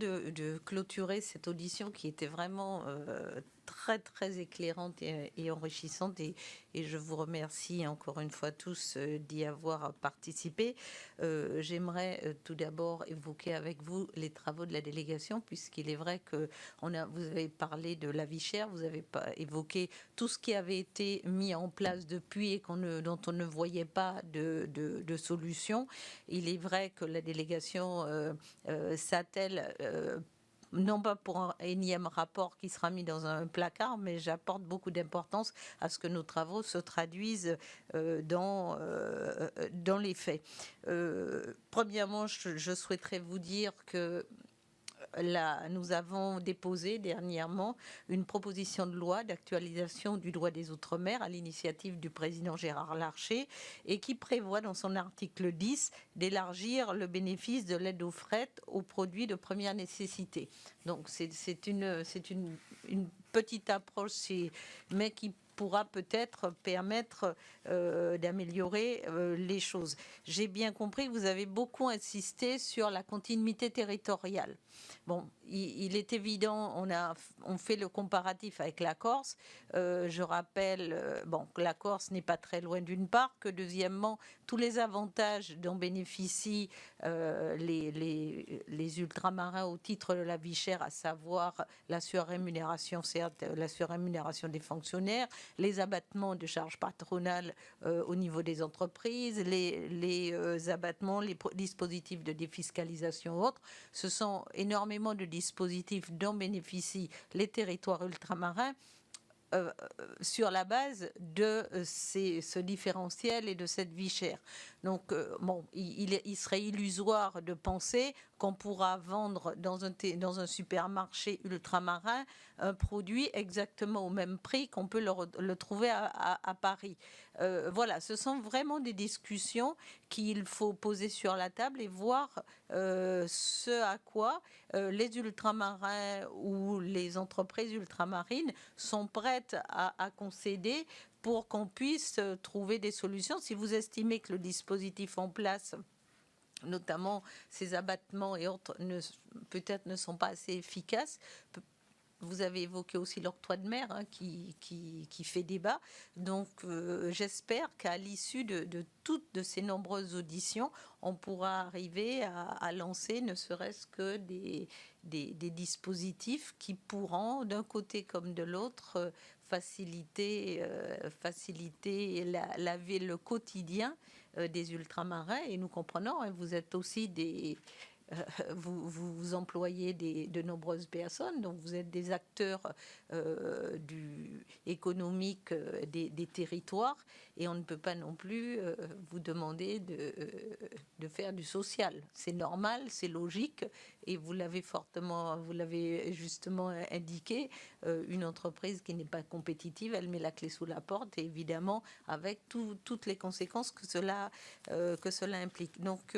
de clôturer cette audition qui était vraiment très, très éclairante et enrichissante. Et je vous remercie encore une fois tous d'y avoir participé. J'aimerais tout d'abord évoquer avec vous les travaux de la délégation, puisqu'il est vrai que vous avez parlé de la vie chère, vous avez pas évoqué tout ce qui avait été mis en place depuis et dont on ne voyait pas de solution. Il est vrai que la délégation s'attelle non pas pour un énième rapport qui sera mis dans un placard, mais j'apporte beaucoup d'importance à ce que nos travaux se traduisent dans les faits. Premièrement, je souhaiterais vous dire que là, nous avons déposé dernièrement une proposition de loi d'actualisation du droit des Outre-mer à l'initiative du président Gérard Larcher et qui prévoit dans son article 10 d'élargir le bénéfice de l'aide aux fret aux produits de première nécessité. Donc c'est une petite approche, mais qui pourra peut-être permettre d'améliorer les choses. J'ai bien compris que vous avez beaucoup insisté sur la continuité territoriale. Bon, il est évident, on fait le comparatif avec la Corse. Je rappelle que la Corse n'est pas très loin d'une part, que deuxièmement, tous les avantages dont bénéficient les ultramarins au titre de la vie chère, à savoir la surrémunération, certes, la surrémunération des fonctionnaires, les abattements de charges patronales au niveau des entreprises, les abattements, les dispositifs de défiscalisation autres, ce sont énormément de dispositifs dont bénéficient les territoires ultramarins sur la base de ce différentiel et de cette vie chère. Donc, il serait illusoire de penser qu'on pourra vendre dans un supermarché ultramarin un produit exactement au même prix qu'on peut le trouver à Paris. Voilà, ce sont vraiment des discussions qu'il faut poser sur la table et voir ce à quoi les ultramarins ou les entreprises ultramarines sont prêtes à concéder pour qu'on puisse trouver des solutions. Si vous estimez que le dispositif en place, notamment ces abattements et autres, peut-être ne sont pas assez efficaces, vous avez évoqué aussi l'octroi de mer qui fait débat. Donc j'espère qu'à l'issue de toutes ces nombreuses auditions, on pourra arriver à lancer ne serait-ce que des dispositifs qui pourront, d'un côté comme de l'autre, faciliter le quotidien des ultramarins. Et nous comprenons, vous êtes aussi vous employez de nombreuses personnes, donc vous êtes des acteurs économiques des territoires, et on ne peut pas non plus vous demander de faire du social. C'est normal, c'est logique, et vous l'avez justement indiqué, une entreprise qui n'est pas compétitive, elle met la clé sous la porte, et évidemment avec toutes les conséquences que cela implique. Donc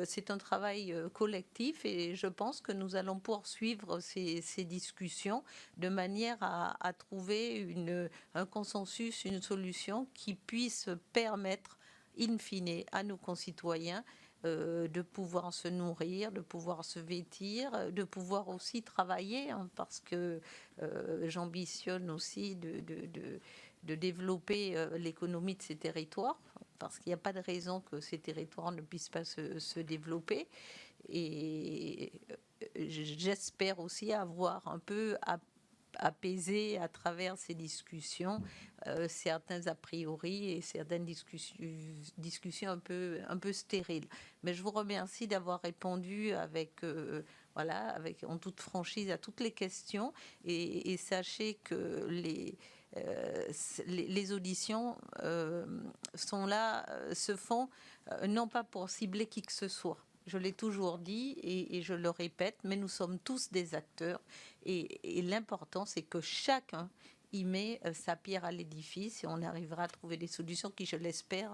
c'est un travail collectif, et je pense que nous allons poursuivre ces discussions de manière à trouver un consensus, une solution qui puisse permettre in fine à nos concitoyens de pouvoir se nourrir, de pouvoir se vêtir, de pouvoir aussi travailler, parce que j'ambitionne aussi de développer l'économie de ces territoires, parce qu'il n'y a pas de raison que ces territoires ne puissent pas se développer. Et j'espère aussi avoir un peu apaiser à travers ces discussions certains a priori et certaines discussions un peu stériles. Mais je vous remercie d'avoir répondu en toute franchise à toutes les questions, et sachez que les auditions se font non pas pour cibler qui que ce soit. Je l'ai toujours dit et je le répète, mais nous sommes tous des acteurs, et l'important, c'est que chacun y met sa pierre à l'édifice, et on arrivera à trouver des solutions qui, je l'espère,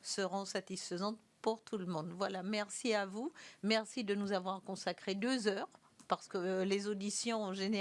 seront satisfaisantes pour tout le monde. Voilà, merci à vous. Merci de nous avoir consacré 2 heures, parce que les auditions en général